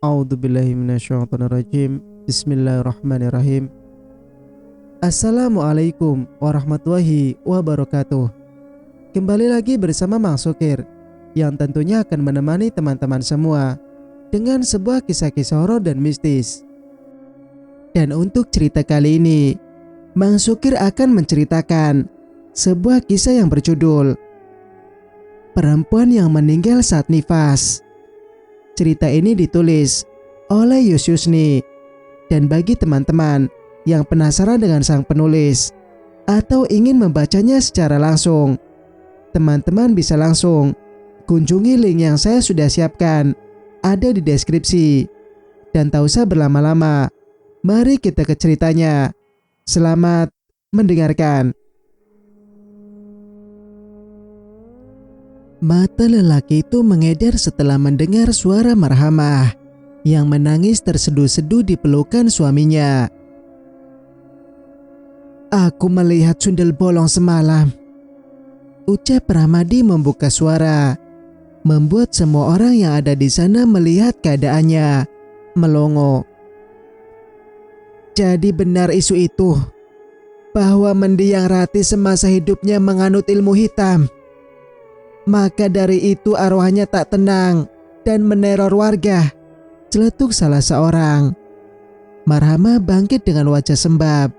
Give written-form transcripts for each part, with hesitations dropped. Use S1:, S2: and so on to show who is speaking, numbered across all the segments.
S1: A'udzubillahi minasyaitonirrajim. Bismillahirrahmanirrahim. Assalamualaikum warahmatullahi wabarakatuh. Kembali lagi bersama Mang Sukir, yang tentunya akan menemani teman-teman semua dengan sebuah kisah-kisah horor dan mistis. Dan untuk cerita kali ini, Mang Sukir akan menceritakan sebuah kisah yang berjudul Perempuan yang Meninggal Saat Nifas. Cerita ini ditulis oleh Yusyusni. Dan bagi teman-teman yang penasaran dengan sang penulis atau ingin membacanya secara langsung, teman-teman bisa langsung kunjungi link yang saya sudah siapkan, ada di deskripsi. Dan tak usah berlama-lama, mari kita ke ceritanya. Selamat mendengarkan. Mata lelaki itu mengedar setelah mendengar suara Marhamah yang menangis terseduh-seduh di pelukan suaminya. "Aku melihat sundel bolong semalam," ucap Rahmadi membuka suara, membuat semua orang yang ada di sana melihat keadaannya melongo. Jadi benar isu itu, bahwa mendiang Rati semasa hidupnya menganut ilmu hitam. Maka dari itu arwahnya tak tenang dan meneror warga, celetuk salah seorang. Marhamah bangkit dengan wajah sembab.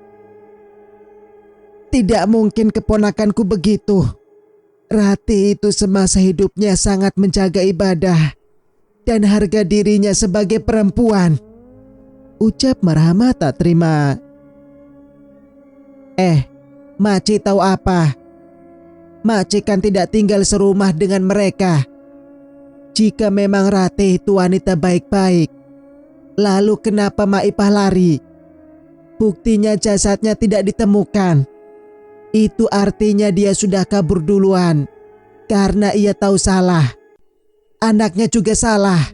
S1: "Tidak mungkin keponakanku begitu. Rati itu semasa hidupnya sangat menjaga ibadah dan harga dirinya sebagai perempuan," ucap Marhamah tak terima. Maci tahu apa? Maci kan tidak tinggal serumah dengan mereka. Jika memang Rati itu wanita baik-baik, lalu kenapa Maipah lari? Buktinya jasadnya tidak ditemukan. Itu artinya dia sudah kabur duluan, karena ia tahu salah. Anaknya juga salah,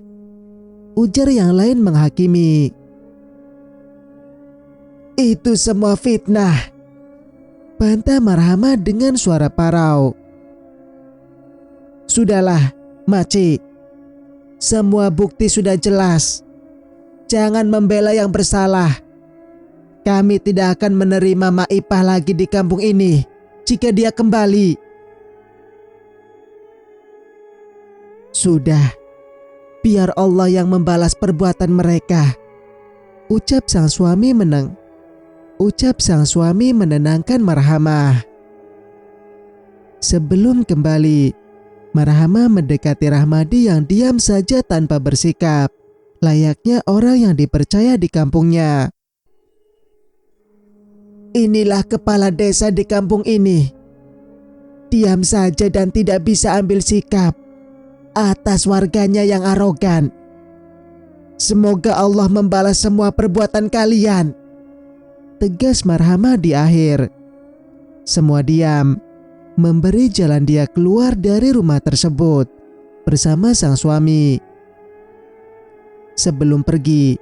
S1: ujar yang lain menghakimi. "Itu semua fitnah," bantah Marhamah dengan suara parau. "Sudahlah, Maci. Semua bukti sudah jelas. Jangan membela yang bersalah. Kami tidak akan menerima Maipah lagi di kampung ini jika dia kembali." "Sudah, biar Allah yang membalas perbuatan mereka," ucap sang suami menenangkan Marhamah. Sebelum kembali, Marhamah mendekati Rahmadi yang diam saja tanpa bersikap, layaknya orang yang dipercaya di kampungnya. "Inilah kepala desa di kampung ini. Diam saja dan tidak bisa ambil sikap atas warganya yang arogan. Semoga Allah membalas semua perbuatan kalian," tegas Marhamah di akhir. Semua diam, memberi jalan dia keluar dari rumah tersebut bersama sang suami. Sebelum pergi,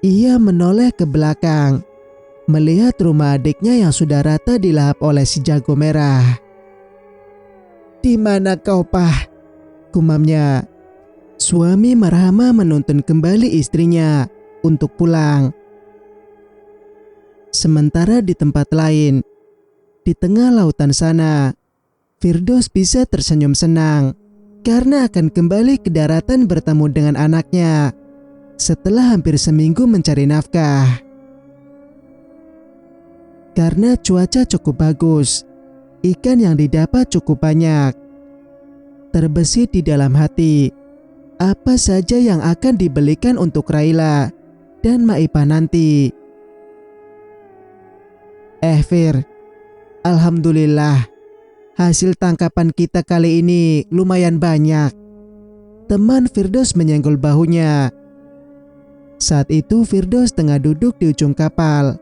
S1: ia menoleh ke belakang, melihat rumah adiknya yang sudah rata dilahap oleh si jago merah. "Di mana kau, Pah?" gumamnya. Suami Marhamah menuntun kembali istrinya untuk pulang. Sementara di tempat lain, di tengah lautan sana, Firdaus bisa tersenyum senang karena akan kembali ke daratan bertemu dengan anaknya setelah hampir seminggu mencari nafkah. Karena cuaca cukup bagus, ikan yang didapat cukup banyak. Terbesit di dalam hati, apa saja yang akan dibelikan untuk Raila dan Maipah nanti. Fir, alhamdulillah, hasil tangkapan kita kali ini lumayan banyak." Teman Firdaus menyenggol bahunya. Saat itu Firdaus tengah duduk di ujung kapal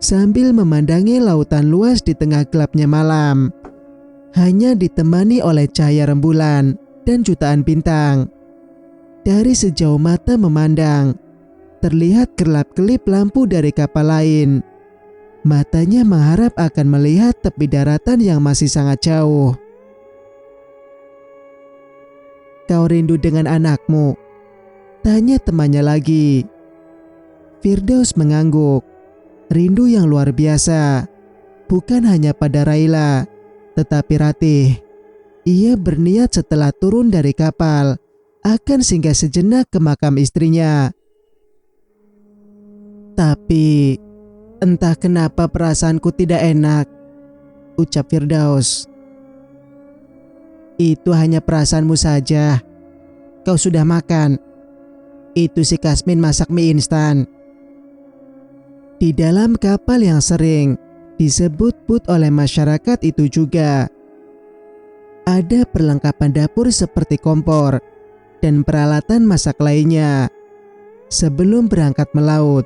S1: sambil memandangi lautan luas di tengah gelapnya malam, hanya ditemani oleh cahaya rembulan dan jutaan bintang. Dari sejauh mata memandang, terlihat kerlap-kelip lampu dari kapal lain. Matanya mengharap akan melihat tepi daratan yang masih sangat jauh. "Kau rindu dengan anakmu?" Tanya temannya lagi. Firdaus mengangguk. Rindu yang luar biasa. Bukan hanya pada Raila, tetapi Ratih. Ia berniat setelah turun dari kapal akan singgah sejenak ke makam istrinya. Tapi entah kenapa perasaanku tidak enak, ucap Firdaus. Itu hanya perasaanmu saja. Kau sudah makan. Itu si Kasmin masak mie instan. Di dalam kapal yang sering disebut-sebut oleh masyarakat itu juga ada perlengkapan dapur seperti kompor dan peralatan masak lainnya. Sebelum berangkat melaut,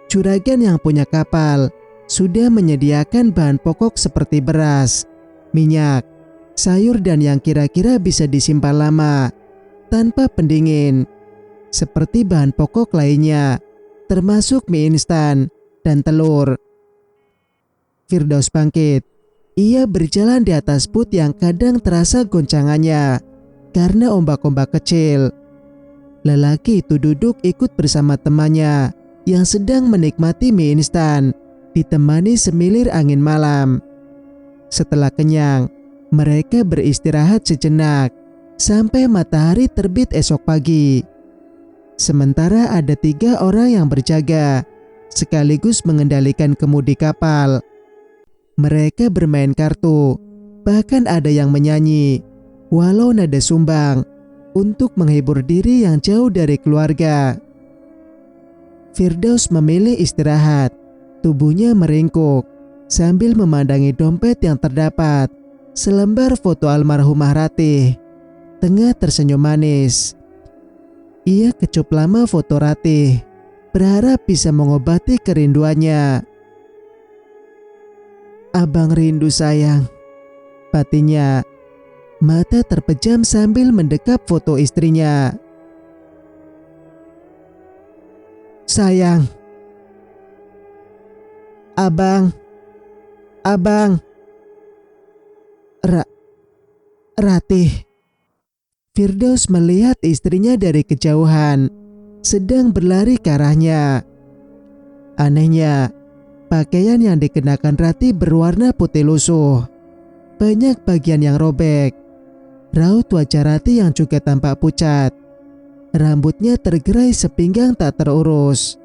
S1: juragan yang punya kapal sudah menyediakan bahan pokok seperti beras, minyak, sayur dan yang kira-kira bisa disimpan lama tanpa pendingin, seperti bahan pokok lainnya, termasuk mie instan dan telur. Firdaus bangkit. Ia berjalan di atas put yang kadang terasa goncangannya karena ombak-ombak kecil. Lelaki itu duduk ikut bersama temannya yang sedang menikmati mie instan, ditemani semilir angin malam. Setelah kenyang, mereka beristirahat sejenak sampai matahari terbit esok pagi. Sementara ada 3 orang yang berjaga, sekaligus mengendalikan kemudi kapal. Mereka bermain kartu, bahkan ada yang menyanyi, walau nada sumbang, untuk menghibur diri yang jauh dari keluarga. Firdaus memilih istirahat, tubuhnya meringkuk, sambil memandangi dompet yang terdapat selembar foto almarhumah Ratih, tengah tersenyum manis. Ia kecup lama foto Ratih, berharap bisa mengobati kerinduannya. Abang rindu sayang, batinnya. Mata terpejam sambil mendekap foto istrinya. Sayang. Abang. Ratih. Firdaus melihat istrinya dari kejauhan, sedang berlari ke arahnya. Anehnya, pakaian yang dikenakan Ratih berwarna putih lusuh. Banyak bagian yang robek. Raut wajah Ratih yang juga tampak pucat. Rambutnya tergerai sepinggang tak terurus.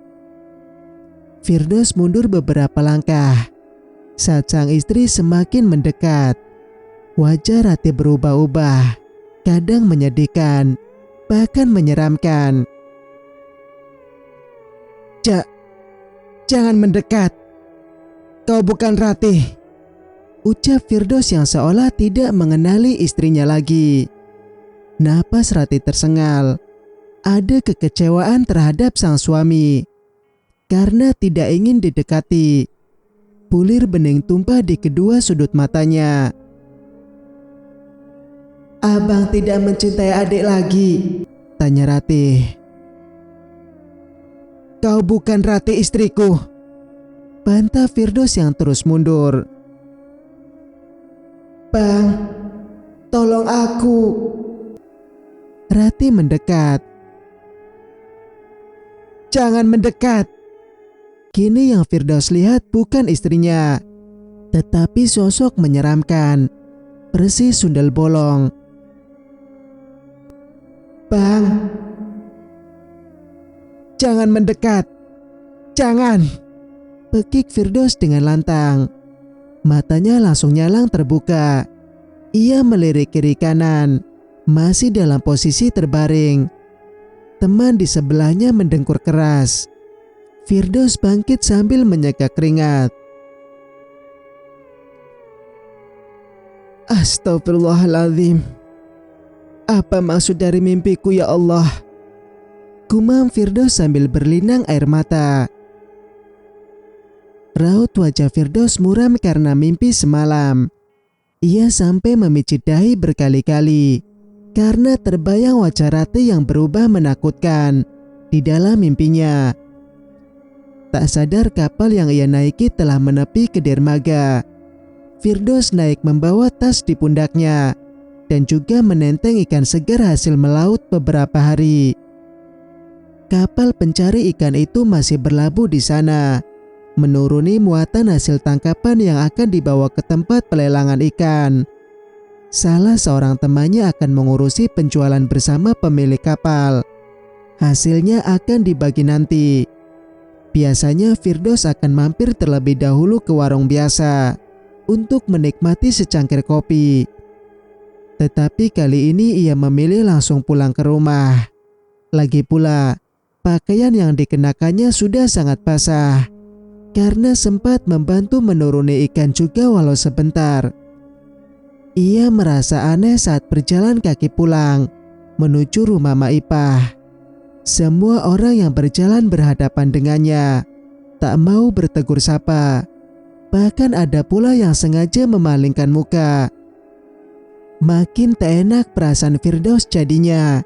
S1: Firdaus mundur beberapa langkah saat sang istri semakin mendekat. Wajah Ratih berubah-ubah, kadang menyedihkan, bahkan menyeramkan. Jangan mendekat. Kau bukan Ratih, ucap Firdaus yang seolah tidak mengenali istrinya lagi. Napas Ratih tersengal. Ada kekecewaan terhadap sang suami karena tidak ingin didekati. Bulir bening tumpah di kedua sudut matanya. Abang tidak mencintai adik lagi, tanya Ratih. Kau bukan Ratih istriku, bantah Firdaus yang terus mundur. Bang, tolong aku. Ratih mendekat. Jangan mendekat. Kini yang Firdaus lihat bukan istrinya, tetapi sosok menyeramkan, persis sundel bolong. Bang, jangan mendekat. Jangan, pekik Firdaus dengan lantang. Matanya langsung nyalang terbuka. Ia melirik kiri kanan, masih dalam posisi terbaring. Teman di sebelahnya mendengkur keras. Firdaus bangkit sambil menyeka keringat. Astagfirullahaladzim. Apa maksud dari mimpiku ya Allah? Gumam Firdaus sambil berlinang air mata. Raut wajah Firdaus muram karena mimpi semalam. Ia sampai memicit dahi berkali-kali karena terbayang wajah Ratih yang berubah menakutkan di dalam mimpinya. Tak sadar kapal yang ia naiki telah menepi ke dermaga. Firdaus naik membawa tas di pundaknya dan juga menenteng ikan segar hasil melaut beberapa hari. kapal pencari ikan itu masih berlabuh di sana, menuruni muatan hasil tangkapan yang akan dibawa ke tempat pelelangan ikan. Salah seorang temannya akan mengurusi penjualan bersama pemilik kapal. Hasilnya akan dibagi nanti. Biasanya Firdaus akan mampir terlebih dahulu ke warung biasa untuk menikmati secangkir kopi. Tetapi kali ini ia memilih langsung pulang ke rumah. Lagi pula, pakaian yang dikenakannya sudah sangat basah karena sempat membantu menuruni ikan juga walau sebentar. Ia merasa aneh saat berjalan kaki pulang menuju rumah Maipah. Semua orang yang berjalan berhadapan dengannya tak mau bertegur sapa. Bahkan ada pula yang sengaja memalingkan muka. Makin tak enak perasaan Firdaus jadinya.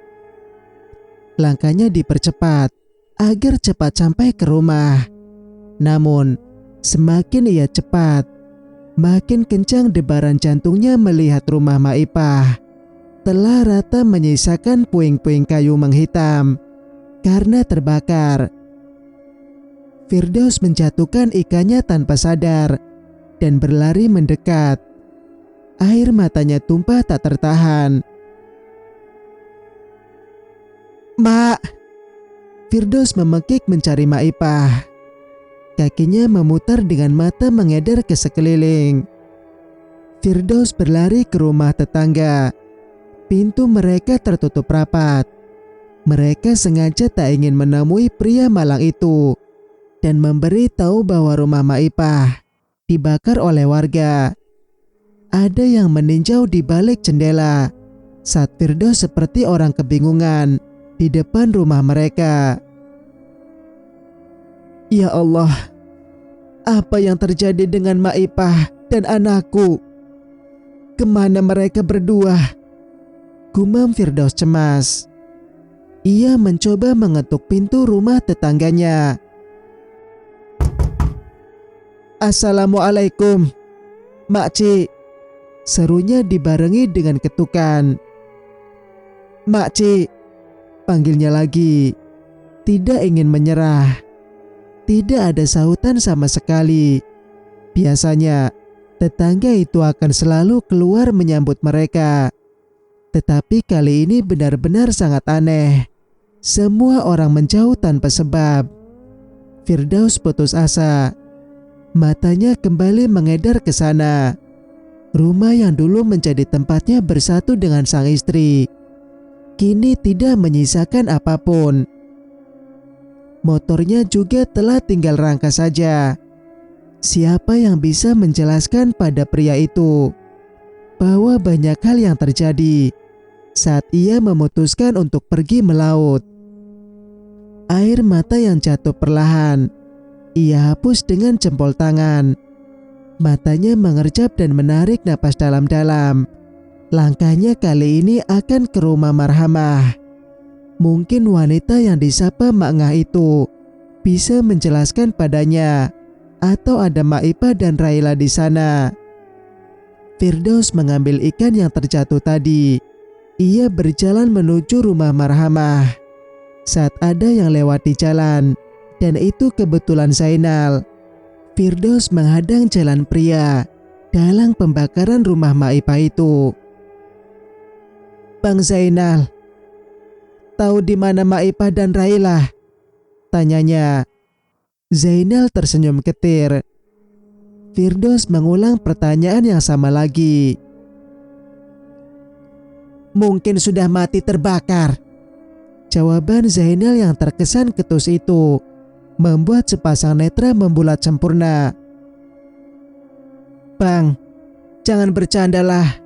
S1: Langkahnya dipercepat agar cepat sampai ke rumah. Namun, semakin ia cepat, makin kencang debaran jantungnya melihat rumah Maipah telah rata menyisakan puing-puing kayu menghitam karena terbakar. Firdaus menjatuhkan ikannya tanpa sadar dan berlari mendekat. Air matanya tumpah tak tertahan. "Mak!" Firdaus memekik mencari Maipah. Kakinya memutar dengan mata mengedar ke sekeliling. Firdaus berlari ke rumah tetangga. Pintu mereka tertutup rapat. Mereka sengaja tak ingin menemui pria malang itu dan memberi tahu bahwa rumah Maipah dibakar oleh warga. Ada yang meninjau di balik jendela saat Firdaus seperti orang kebingungan di depan rumah mereka. "Ya Allah, apa yang terjadi dengan Maipah dan anakku? Kemana mereka berdua?" Gumam Firdaus cemas. Ia mencoba mengetuk pintu rumah tetangganya. "Assalamualaikum, Makcik," serunya dibarengi dengan ketukan. "Makcik," panggilnya lagi. Tidak ingin menyerah. Tidak ada sahutan sama sekali. Biasanya, tetangga itu akan selalu keluar menyambut mereka. Tetapi kali ini benar-benar sangat aneh. Semua orang menjauh tanpa sebab. Firdaus putus asa. Matanya kembali mengedar ke sana. Rumah yang dulu menjadi tempatnya bersatu dengan sang istri, kini tidak menyisakan apapun. Motornya juga telah tinggal rangka saja. Siapa yang bisa menjelaskan pada pria itu bahwa banyak hal yang terjadi saat ia memutuskan untuk pergi melaut? Air mata yang jatuh perlahan ia hapus dengan jempol tangan. Matanya mengerjap dan menarik napas dalam-dalam. Langkahnya kali ini akan ke rumah Marhamah. Mungkin wanita yang disapa Mak Ngah itu bisa menjelaskan padanya, atau ada Maipah dan Raila di sana. Firdaus mengambil ikan yang terjatuh tadi. Ia berjalan menuju rumah Marhamah saat ada yang lewat di jalan, dan itu kebetulan Zainal. Firdaus menghadang jalan pria dalam pembakaran rumah Maipah itu. "Bang Zainal, tahu di mana Maipah dan Raila?" tanyanya. Zainal tersenyum ketir. Firdaus mengulang pertanyaan yang sama lagi. "Mungkin sudah mati terbakar." Jawaban Zainal yang terkesan ketus itu membuat sepasang netra membulat sempurna. "Bang, jangan bercandalah.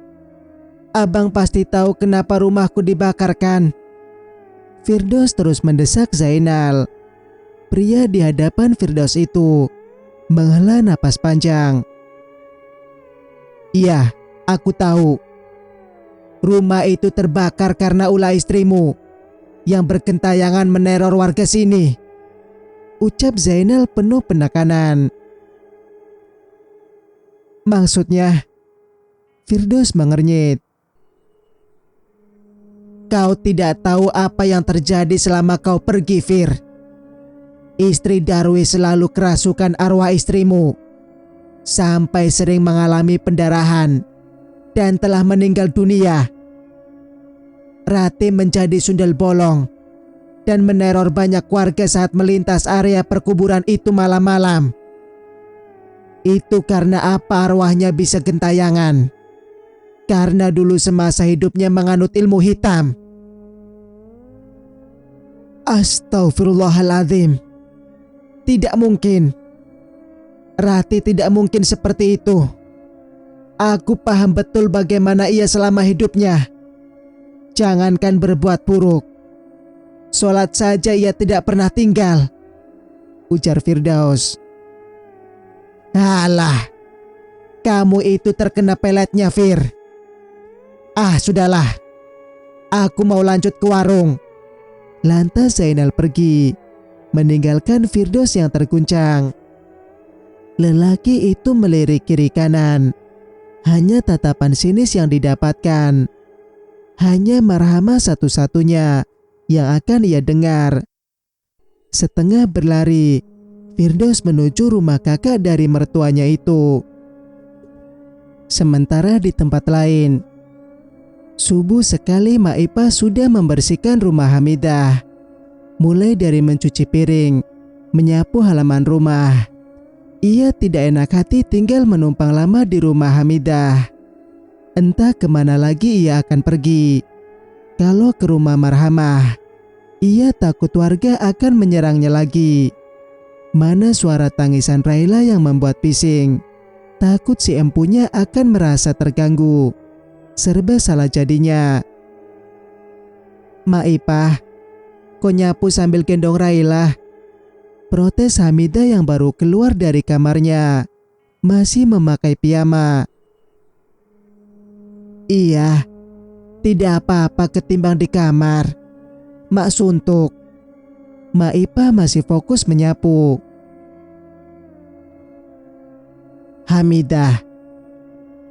S1: Abang pasti tahu kenapa rumahku dibakarkan." Firdaus terus mendesak Zainal. Pria di hadapan Firdaus itu menghela napas panjang. "Iya, aku tahu. Rumah itu terbakar karena ulah istrimu yang bergentayangan meneror warga sini," ucap Zainal penuh penekanan. "Maksudnya?" Firdaus mengernyit. Kau tidak tahu apa yang terjadi selama kau pergi, Fir. Istri Darwis selalu kerasukan arwah istrimu, sampai sering mengalami pendarahan dan telah meninggal dunia. Rati menjadi sundel bolong dan meneror banyak warga saat melintas area perkuburan itu malam-malam. Itu karena apa arwahnya bisa gentayangan? Karena dulu semasa hidupnya menganut ilmu hitam. Astaghfirullahaladzim. Tidak mungkin. Rati tidak mungkin seperti itu. Aku paham betul bagaimana ia selama hidupnya. Jangankan berbuat buruk, sholat saja ia tidak pernah tinggal, ujar Firdaus. Alah, kamu itu terkena peletnya, Fir. Sudahlah. Aku mau lanjut ke warung. Lantas Zainal pergi, meninggalkan Firdaus yang terguncang. Lelaki itu melirik kiri kanan. Hanya tatapan sinis yang didapatkan. Hanya marhamah satu-satunya yang akan ia dengar. Setengah berlari, Firdaus menuju rumah kakak dari mertuanya itu. Sementara di tempat lain, subuh sekali Mak Ipah sudah membersihkan rumah Hamidah. Mulai dari mencuci piring, menyapu halaman rumah. Ia tidak enak hati tinggal menumpang lama di rumah Hamidah. Entah kemana lagi ia akan pergi. Kalau ke rumah Marhamah, ia takut warga akan menyerangnya lagi. Mana suara tangisan Raila yang membuat bising. Takut si empunya akan merasa terganggu. Serba salah jadinya. Mak Ipah, kok nyapu sambil gendong Raila? Protes Hamidah yang baru keluar dari kamarnya. Masih memakai piyama. Iya, tidak apa-apa ketimbang di kamar. Mak suntuk. Mak Ipah masih fokus menyapu. Hamidah,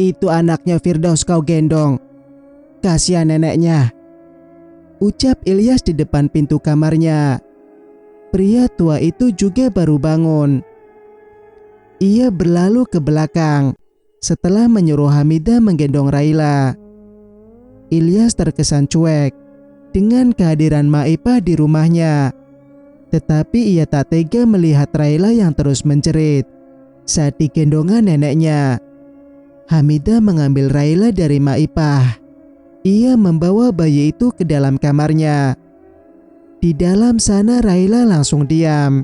S1: itu anaknya Firdaus kau gendong. Kasihan neneknya, ucap Ilyas di depan pintu kamarnya. Pria tua itu juga baru bangun. Ia berlalu ke belakang setelah menyuruh Hamidah menggendong Raila. Ilyas terkesan cuek dengan kehadiran Mak Ipah di rumahnya. Tetapi ia tak tega melihat Raila yang terus menjerit saat digendongan neneknya. Hamidah mengambil Raila dari Mak Ipah. Ia membawa bayi itu ke dalam kamarnya. Di dalam sana Raila langsung diam.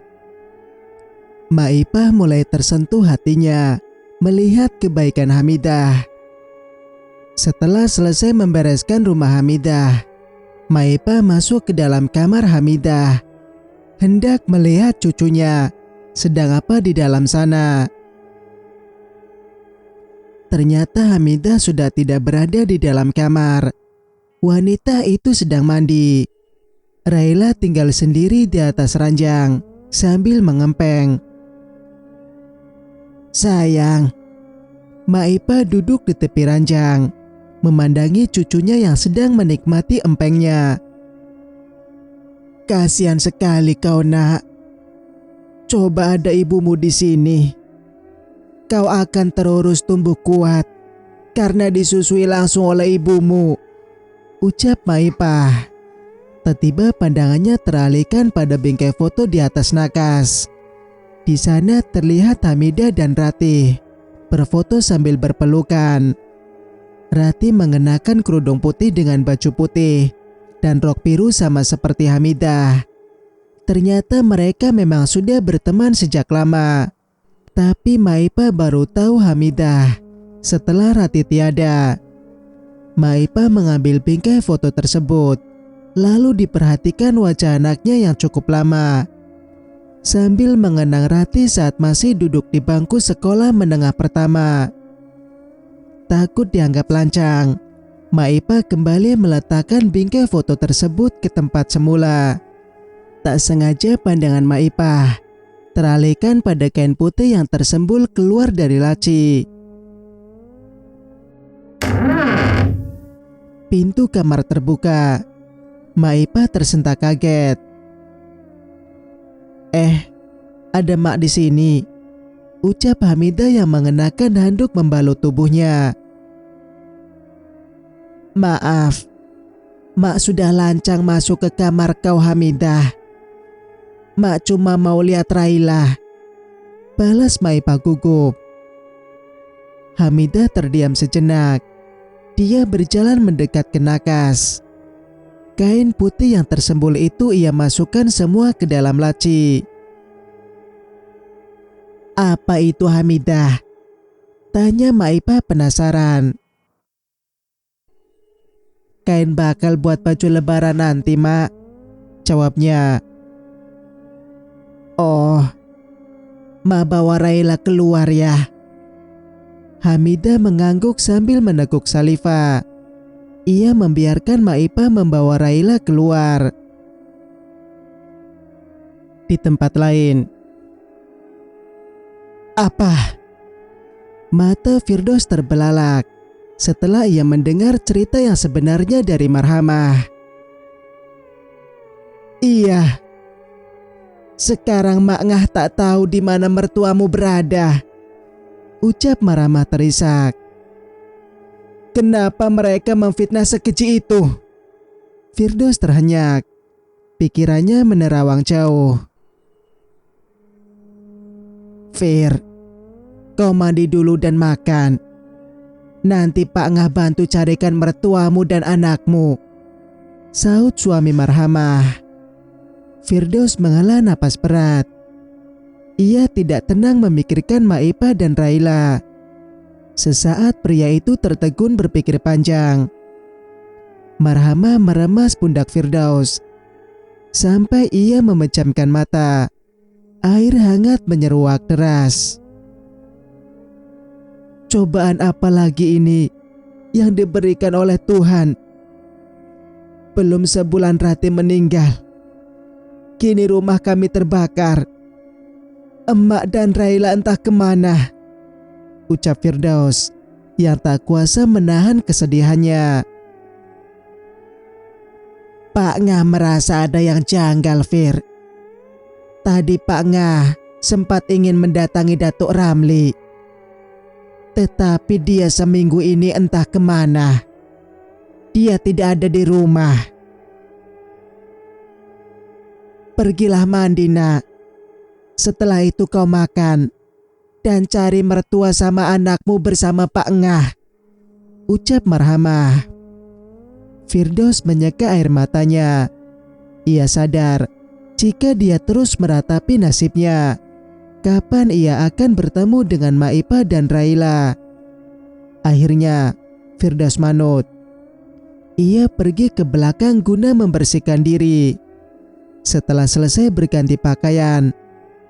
S1: Mak Ipah mulai tersentuh hatinya melihat kebaikan Hamidah. Setelah selesai membereskan rumah Hamidah, Mak Ipah masuk ke dalam kamar Hamidah, hendak melihat cucunya sedang apa di dalam sana. Ternyata Hamidah sudah tidak berada di dalam kamar. Wanita itu sedang mandi. Raila tinggal sendiri di atas ranjang sambil mengempeng. Sayang. Mak Ipah duduk di tepi ranjang, memandangi cucunya yang sedang menikmati empengnya. Kasihan sekali kau, nak. Coba ada ibumu di sini. Kau akan terurus tumbuh kuat karena disusui langsung oleh ibumu, ucap Mak Ipah. Tiba-tiba pandangannya teralihkan pada bingkai foto di atas nakas. Di sana terlihat Hamidah dan Ratih berfoto sambil berpelukan. Ratih mengenakan kerudung putih dengan baju putih dan rok biru sama seperti Hamidah. Ternyata mereka memang sudah berteman sejak lama. Tapi Mak Ipah baru tahu Hamidah setelah Ratih tiada. Mak Ipah mengambil bingkai foto tersebut, lalu diperhatikan wajah anaknya yang cukup lama. Sambil mengenang Ratih saat masih duduk di bangku sekolah menengah pertama. Takut dianggap lancang, Mak Ipah kembali meletakkan bingkai foto tersebut ke tempat semula. Tak sengaja pandangan Mak Ipah teralihkan pada kain putih yang tersembul keluar dari laci. Pintu kamar terbuka. Maipa tersentak kaget. Ada Mak di sini, ucap Hamidah yang mengenakan handuk membalut tubuhnya. Maaf, Mak sudah lancang masuk ke kamar kau Hamidah. Mak cuma mau lihat Raila, balas Maipa gugup. Hamidah terdiam sejenak. Dia berjalan mendekat ke nakas. Kain putih yang tersembul itu ia masukkan semua ke dalam laci. Apa itu Hamidah? Tanya Maipa penasaran. Kain bakal buat baju lebaran nanti, Mak, jawabnya. Oh, Mak bawa Raila keluar ya. Hamidah mengangguk sambil meneguk saliva. Ia membiarkan Maipa membawa Raila keluar. Di tempat lain. Apa? Mata Firdaus terbelalak setelah ia mendengar cerita yang sebenarnya dari Marhamah. Iya. Sekarang Mak Ngah tak tahu di mana mertuamu berada, ucap Marhamah terisak. Kenapa mereka memfitnah sekeji itu? Firdaus terhenyak. Pikirannya menerawang jauh. Fir, kau mandi dulu dan makan. Nanti Pak Ngah bantu carikan mertuamu dan anakmu, saut suami Marhamah. Firdaus menghela napas berat. Ia tidak tenang memikirkan Maipa dan Raila. Sesaat pria itu tertegun berpikir panjang. Marhamah meremas pundak Firdaus sampai ia memejamkan mata. Air hangat menyeruak deras. Cobaan apa lagi ini yang diberikan oleh Tuhan? Belum sebulan Rati meninggal, kini rumah kami terbakar. Emak dan Raila entah kemana, ucap Firdaus yang tak kuasa menahan kesedihannya. Pak Ngah merasa ada yang janggal, Fir. Tadi Pak Ngah sempat ingin mendatangi Datuk Ramli, tetapi dia seminggu ini entah kemana. Dia tidak ada di rumah. Pergilah mandi, Nak. Setelah itu kau makan dan cari mertua sama anakmu bersama Pak Ngah, ucap Marhamah. Firdaus menyeka air matanya. Ia sadar jika dia terus meratapi nasibnya, kapan ia akan bertemu dengan Maipa dan Raila. Akhirnya Firdaus manut. Ia pergi ke belakang guna membersihkan diri. Setelah selesai berganti pakaian,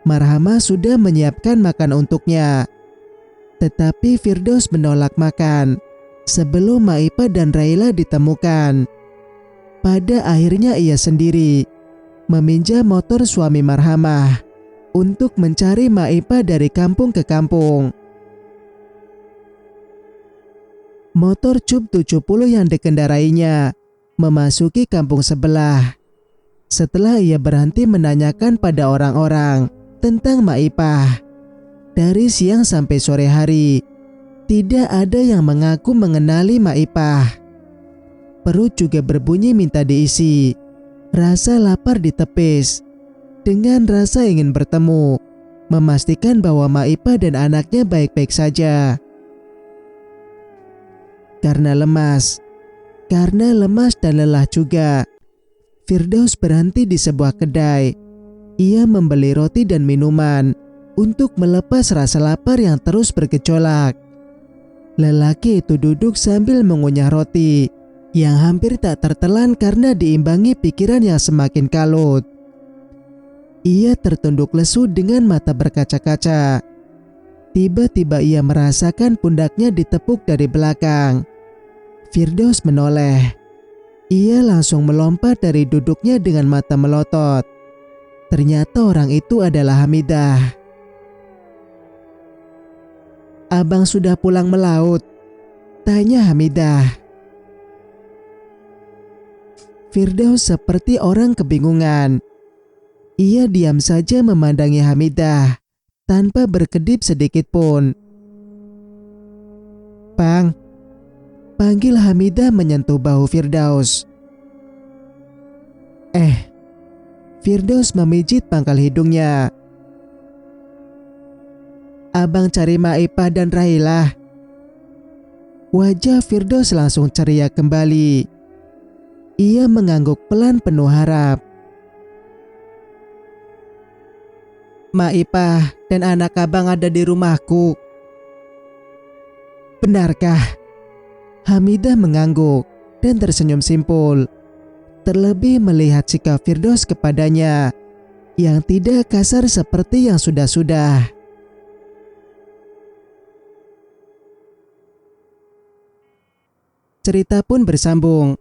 S1: Marhamah sudah menyiapkan makan untuknya. Tetapi Firdaus menolak makan sebelum Maipa dan Raila ditemukan. Pada akhirnya ia sendiri meminjam motor suami Marhamah untuk mencari Maipa dari kampung ke kampung. Motor Cub 70 yang dikendarainya memasuki kampung sebelah. Setelah ia berhenti menanyakan pada orang-orang tentang Maipa, dari siang sampai sore hari tidak ada yang mengaku mengenali Maipa. Perut juga berbunyi minta diisi. Rasa lapar ditepis dengan rasa ingin bertemu, memastikan bahwa Maipa dan anaknya baik-baik saja. Karena lemas dan lelah juga, Firdaus berhenti di sebuah kedai. Ia membeli roti dan minuman untuk melepas rasa lapar yang terus bergejolak. Lelaki itu duduk sambil mengunyah roti yang hampir tak tertelan karena diimbangi pikiran yang semakin kalut. Ia tertunduk lesu dengan mata berkaca-kaca. Tiba-tiba ia merasakan pundaknya ditepuk dari belakang. Firdaus menoleh. Ia langsung melompat dari duduknya dengan mata melotot. Ternyata orang itu adalah Hamidah. Abang sudah pulang melaut? Tanya Hamidah. Firdaus seperti orang kebingungan. Ia diam saja memandangi Hamidah tanpa berkedip sedikit pun. "Bang," panggil Hamidah menyentuh bahu Firdaus. Firdaus memijit pangkal hidungnya. "Abang cari Maipah dan Rahilah." Wajah Firdaus langsung ceria kembali. Ia mengangguk pelan penuh harap. "Maipah dan anak abang ada di rumahku." "Benarkah?" Hamidah mengangguk dan tersenyum simpul. Terlebih melihat sikap Firdaus kepadanya yang tidak kasar seperti yang sudah-sudah. Cerita pun bersambung.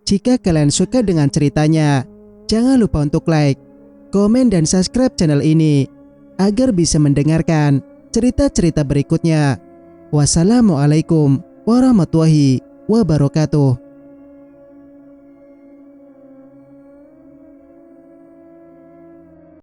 S1: Jika kalian suka dengan ceritanya, jangan lupa untuk like, komen, dan subscribe channel ini agar bisa mendengarkan cerita-cerita berikutnya. Wassalamualaikum warahmatullahi wabarakatuh.